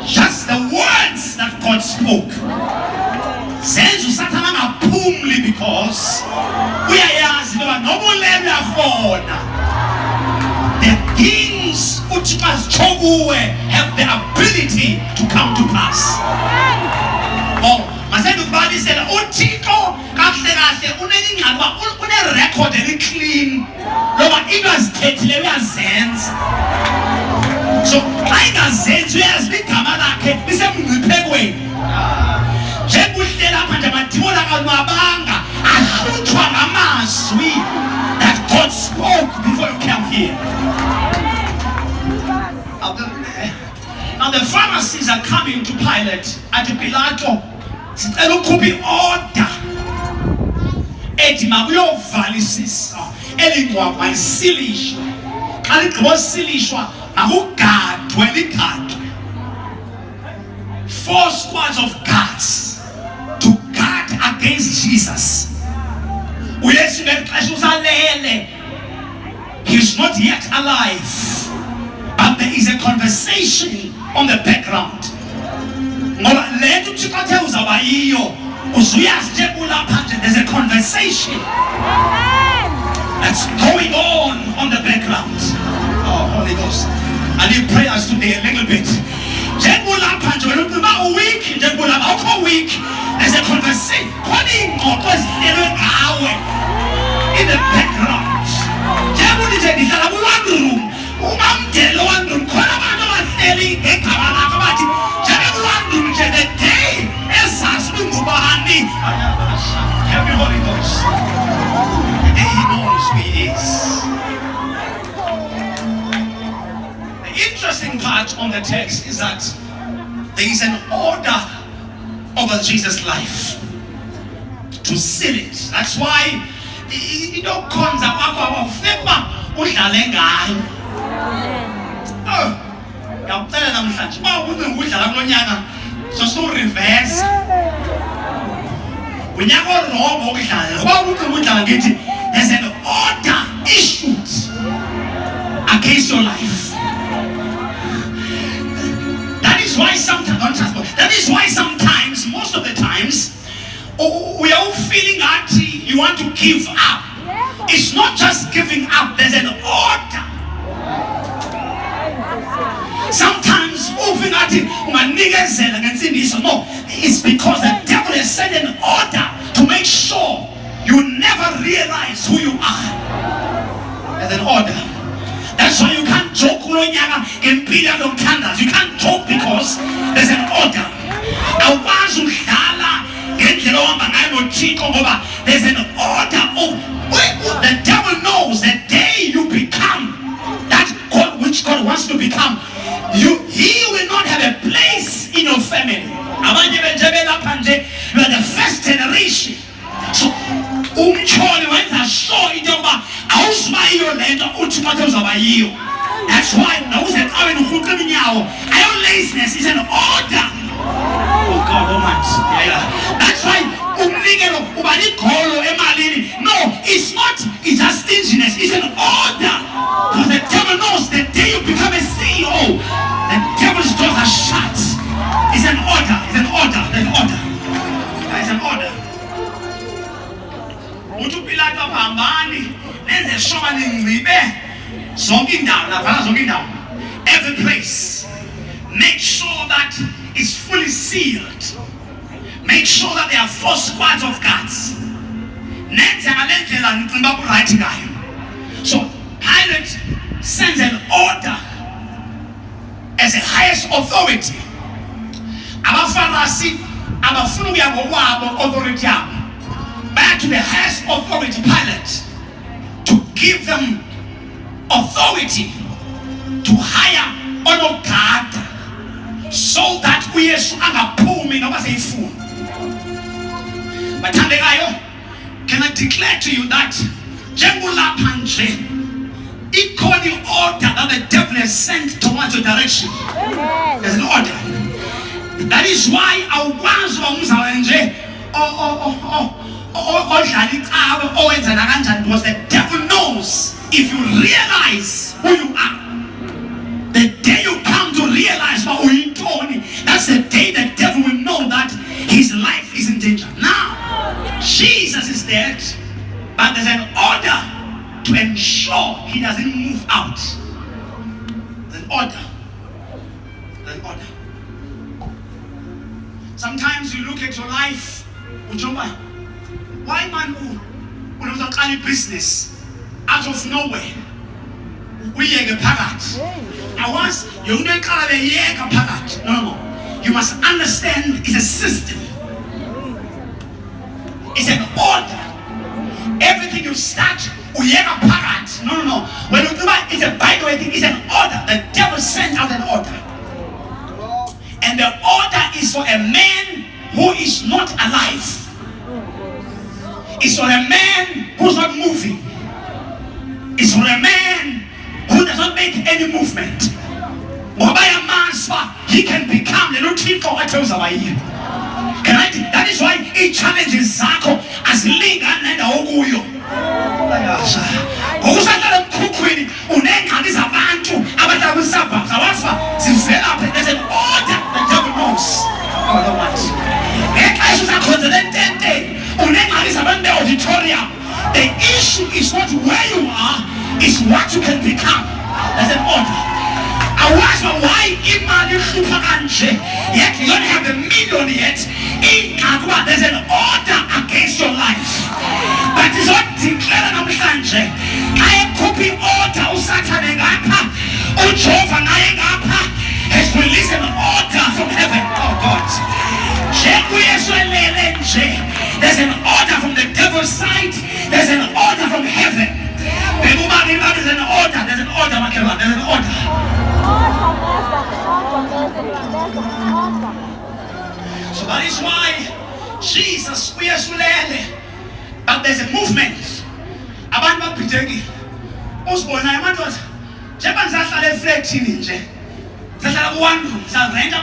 just the words that God spoke. Zenzu Satan angaphumli because uyayazi ngoba noma ulele khona the things which must have the ability to come to pass. Oh, masebe ubani sela uThixo kahle kahle unengingaba une record clean loba into azithethile uyazenza. So I can sense uyazi igama lakhe lisemngciphekweni. Njengudlela manje amadimona kalmabanga ahlutshwa ngamazwi that God spoke before you came here. Now the Pharisees are coming to Pilate at Pilato. Sicela ukhuphe order ethi makuyovalisisa elingcwaba isilishwa. Xa ligqibosilishwa akugadwe ligadwe. 4 squads of guards to guard against Jesus. Uyesu ngexesha usalele. He's not yet alive. But there is a conversation on the background. Ngoba lento uThixo athe uzaba yiyo uzuyazi nje kulapha nje there's a conversation that's going on the background. Oh, Holy Ghost. I need prayers today a little bit. Njengolapha nje wena uba weak, njengolapha awukho weak. There's a conversation. Khona ingxoxo ezihlelwe ngawe in the background. Njengoni nje ngihlala ku-one room, umamdelo one room, khona abantu abahleli ngegama lakho bathi njengku-one room nje the day ezazi ungubani. Help me, Holy Ghost. The day he knows who he is. Interesting part on the text is that there is an order over Jesus' life to seal it. That's why you don't come to favor udlale ngayo. Oh, ngiyacela namhlanje uma udlala kulonyaka so reverse. Unyaka orobo ukudlala. Ngoba udlala ngithi there's an order issued against your life. That is why sometimes, most of the times, we are all feeling that you want to give up. It's not just giving up, there's an order. Sometimes moving at it, no, it's because the devil has set an order to make sure you never realize who you are. There's an order. That's why you can't joke in billion of candles. You can't joke because there's an order. There's an order of the devil knows the day you become that God which God wants to become. He will not have a place in your family. You are the first generation. So that's why laziness is an order. Oh God Almighty. That's why no, it's not, it's just stinginess, it's an order. Because the devil knows the day you become a CEO, the devil's doors are shut. It's an order, it's an order, there's an order. There's an order. Every place, make sure that it's fully sealed. Make sure that there are 4 squads of guards. So Pilate sends an order as the highest authority. Back to the highest authority, Pilate, to give them authority to hire on guard so that we are but can I declare to you that Jembula Panje equal the order that the devil has sent towards your direction. There's an order. That is why our ones was the devil knows if you realize who you are, the day you come dead, but there's an order to ensure he doesn't move out. There's an order. There's an order. Sometimes you look at your life, why man who knows any business out of nowhere? We are pagat. I once you make a pagat. No. You must understand it's a system. It's an order. Everything you start, we are pagat. No. When you do it, it's a by the way thing, it's an order. The devil sent out an order. And the order is for a man who is not alive. It's for a man who's not moving. It's for a man who does not make any movement. He can become the routine for what else about you. That is why he challenges Zako as Linga and Oguyo. There's an order the devil knows. The issue is not where you are, it's what you can become. There's an order. I was why Imani Supakanje, yet you don't have a million yet. There's an order against your life. But it's not declared on Sanje. I am copying order Usatanegapa, Ujova Nayagapa has released an order from heaven. Oh God. There's an order from the devil's side. There's an order from heaven. There's an order. There's an order. There's an order. So that is why Jesus, we are Sulele. But there's a movement. Abantu bapitheki. Usibona yamandoda. Njengoba ngisahlala eflatini nje. Ngisahlala ku-one room. Ngizarenta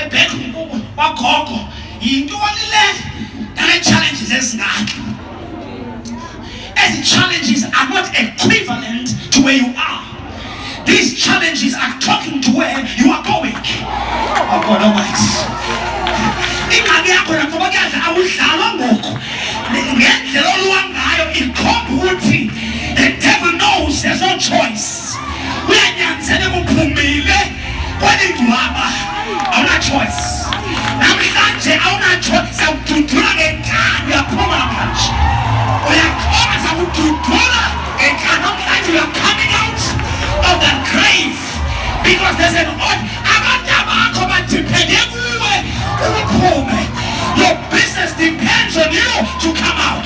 bedroom kwagogo. Yintoni le? And the challenges ezingaka. As the challenges are not equivalent to where you are. These challenges are talking to where you are going. Oh God Almighty. The devil knows there's no choice. We are not choice. We are coming out of the grave because there's an order. Your business depends on you to come out.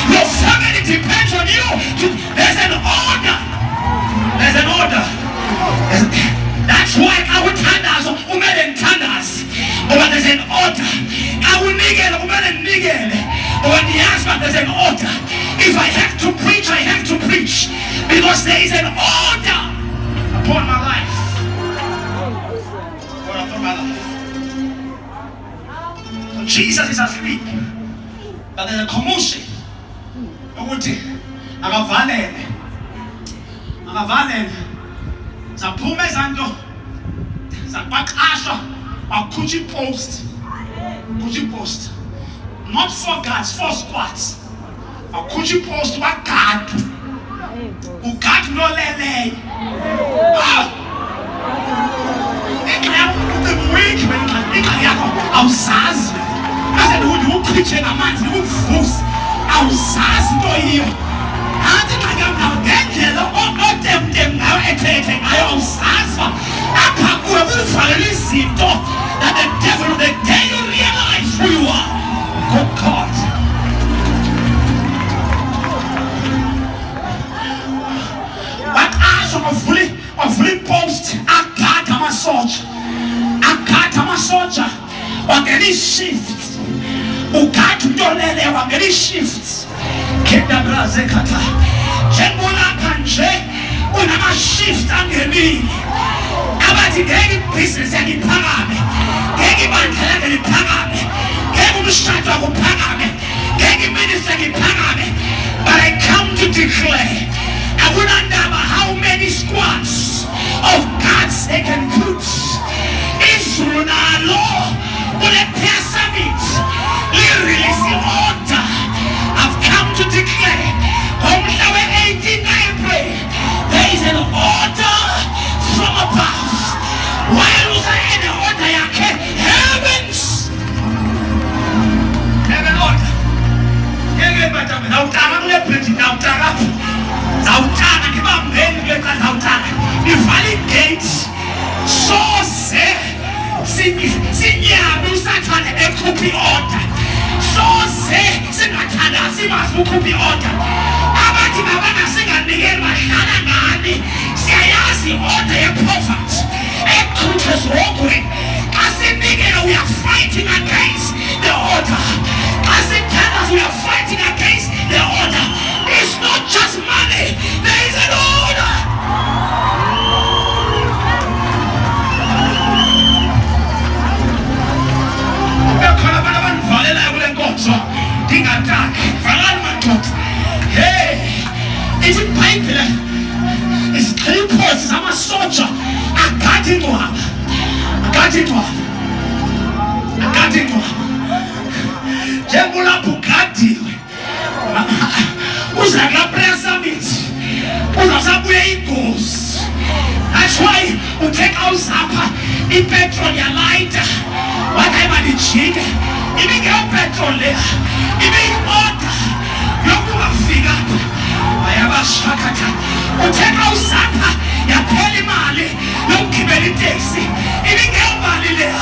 Your family depends on you to. There's an order. There's an order. That's why I will tanders and tanders. But there's an order. I will nigel and nigel. But the answer, there's an order. If I have to preach, I have to preach. Because there is an order upon my life. Upon my life. So Jesus is asleep. But there's a commotion. Akavalele. Zaphume zanto. Zapakasha. Akuchi post. Kuchi post. Not for guards, for squats. Akuchi post what guard. Ugat no lele. The week when I was says. I said, who preaching a man's who fools? I was says no here. I think I got now get yellow or them now attacking. I was says. I can't go over the family seat that the devil, the day you realize who you are. Good God. But as of fully post, I got my soldier. Or any shift. Ukat dolele or any shift. Kenda brazekata. Jembola kanje. Unama shift angeli. Abati gegi business yagi pagame. Gegi bankala yagi pagame. Gegi mshata yagi pagame. Gegi minister yagi pagame. But I come to declare, I would understand how many squads of gods they can put. Israel law will appear summit. We release the order. I've ukhuphe order. Abathi babana singanikeli bahlala ngani. Siyayazi order ye-prophet. Eqhutshwe zogwe. We are fighting against the order. As in tenors, we are fighting against the order. It's not just money, there is an order. Hey, it's a pipe. It's 3 points. I'm a soldier. I got it one. Jembula Bugatti. Uzagla prayer summit. Uzasabuye igos. That's why we take out Zappa. In petrol ya light. Whatever the jig. Even get petrol there. Even order. Yokuba figure. Ayaba shakata. We take out Zappa. Ya peli mali. Yokibeli taxi. Even get mali there.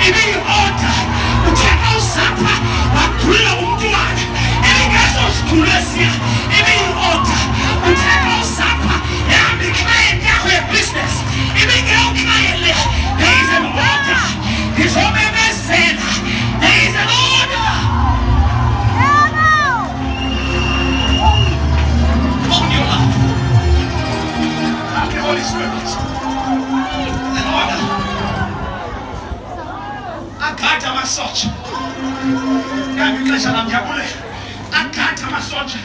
Even order. Ucheka usapha wakhulula umntwana elingezo sikhulesia ibe order. Ucheka usapha yami client yakho ye-business ibinge ukhayele. There is an order. Ngizomemezela. There is an order. Own your life. Have the Holy Spirit. An order. Akatha amasotsha. Ngiyaqesha namjabule. Akatha amasotsha.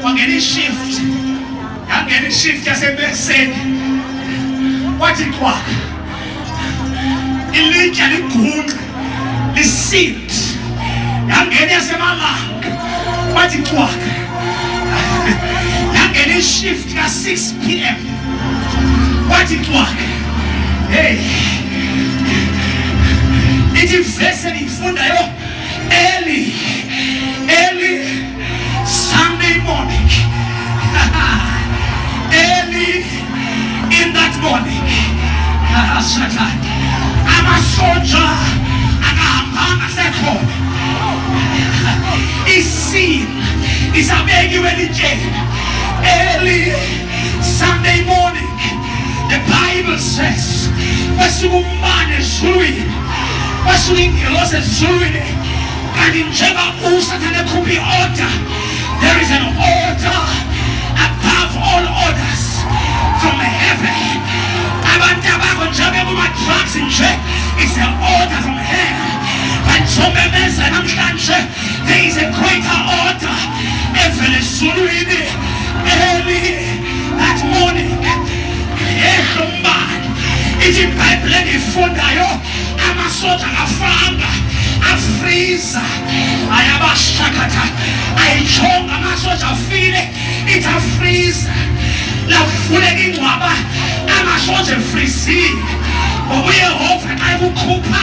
Wangena ishift. Yangena ishift yasebeseni. Wathi kwa. Ilitsha ligunqa. Lisealed. Yangena yasemalanga. Wathi kwa. Yangena ishift ka 6 p.m. Wathi kwa. Hey. Ithi verse engiyifundayo early Sunday morning. Early in that morning. Amasoja akahambanga sekhona. Isin isabekiwe elijeni. Early Sunday morning. The Bible says wasukumbane ezulwini. Wasukingilosi ezulwini. Kanti njengoba uSathane ekhuphe order, there is an order above all orders from heaven. Abantu abakho njengoba kuma-drugs nje, it's an order from heaven. But somemeza namhlanje, there is a greater order evela ezulwini. Early that morning, ehlomani ithi iBhayibheli engiyifundayo, amasoja afanga afreeza ayabashakatha ayichonga amasoja afile ithi afreeza lafuleka ingcwaba amasoja efreezile ngokuYehova xa ekukhupha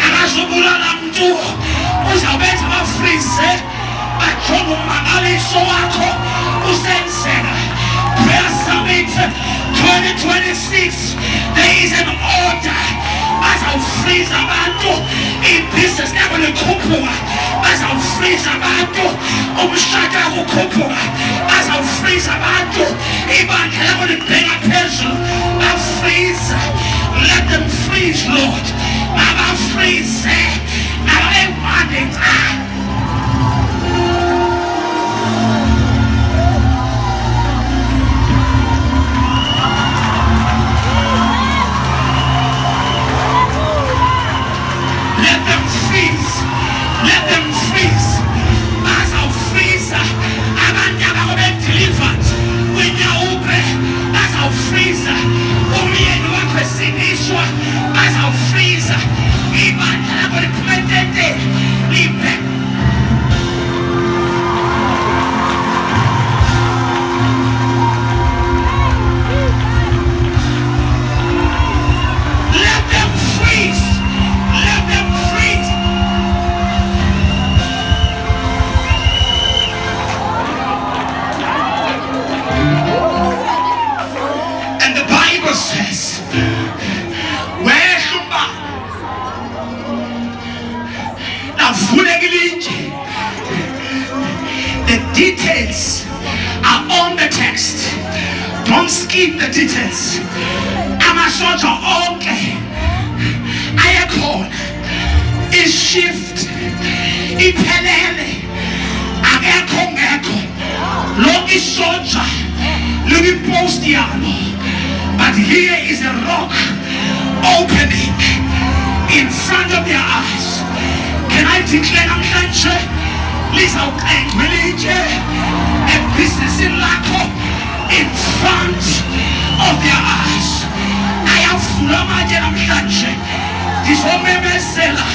akazubulala mntu uzawubenza bafreeze bajonge umangaliso wakho usenzeka. Prayer Summit 2026, there is an order. Bazawufreeze abantu ibhizinesi yakho likhuphuka. Bazawufreeze abantu umshado wakho ukhuphuka. Bazawufreeze abantu ibandla lakho libheka phezulu. Bafreeze. Let them freeze, Lord. Mabafreeze. Mabebande xa. Let them freeze. Bazawufreeze. Freeze. Abantu abakho delivered. Winyawupe. Bazawufreeze. Umyeni wakho esinishwa. Bazawufreeze. Ibandla lakho liphumelele. Libe. Let them freeze. Let them freeze. details are on the text. Don't skip the details. Amasonja onke ayakhona. Ishift iphelele akekho ngekho. Lo isonja lipost yalo. But here is a rock opening in front of their eyes. Can I declare namhlanje lizawuqengqelitshe a business in lakho in front of their eyes. Ayavula manje namhlanje ngizomemezela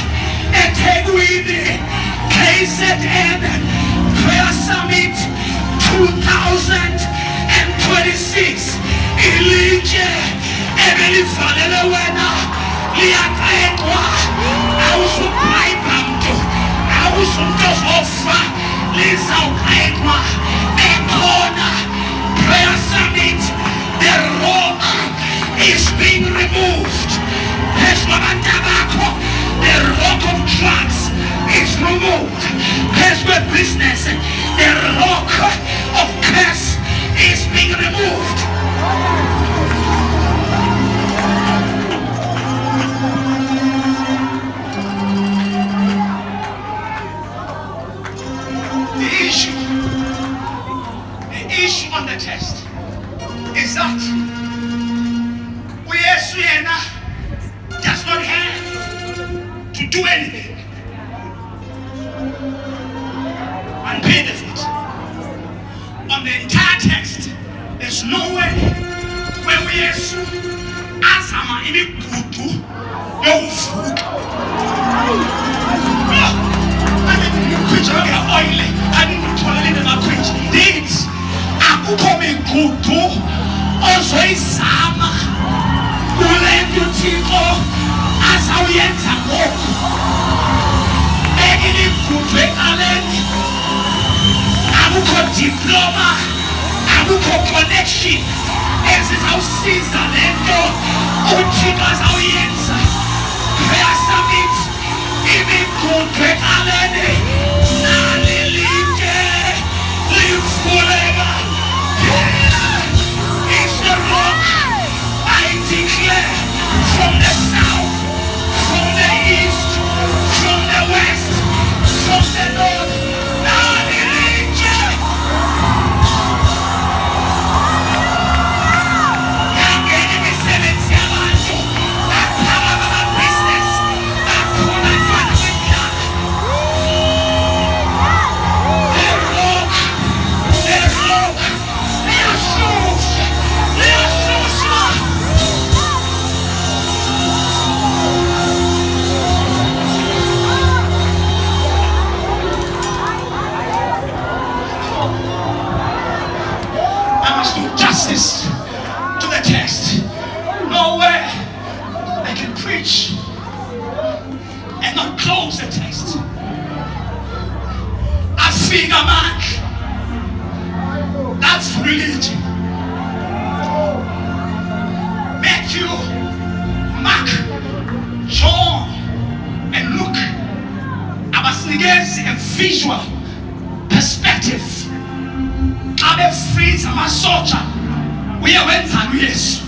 eThekwini KZN Prayer Summit 2026. Ilitshe ebelivalele wena liyaqengqwa. Awuzuphayipha mntu, awuzumntu ozofa, lizawuqengqwa ekhona. Prayer Summit, the rock is being removed. Phezu kwabantu bakho, the rock of drugs is removed. Phezu kwebusiness, the rock of curse is being removed. The issue on the test is that uYesu yena does not have to do anything. One benefit on the entire text. There's no way where uYesu azama imigudu yokuvuka. Akukho migudu ozoyizama kule nto uThixo azawuyenza ngoku. Imigudu eqaleni, akukho diploma, akukho connection ezizawusiza le nto uThixo azawuyenza. Prayer Summit, imigudu eqaleni nalilike livuleka. It's the rock I declare from the south, from the east, from the west, from the north. Nalilike. Yangeni imisebenzi yabantu, baphaka bama-business, bakhona abantwana bendlala. The rock, liyasuswa, liyasuswa. I must do justice to the text. Nowhere I can preach and not close the text. Afika manje. That's religion. Matthew, Mark, John, and Luke abasinikeza a visual perspective. Abe freeze amasoja uyewenzani uYesu.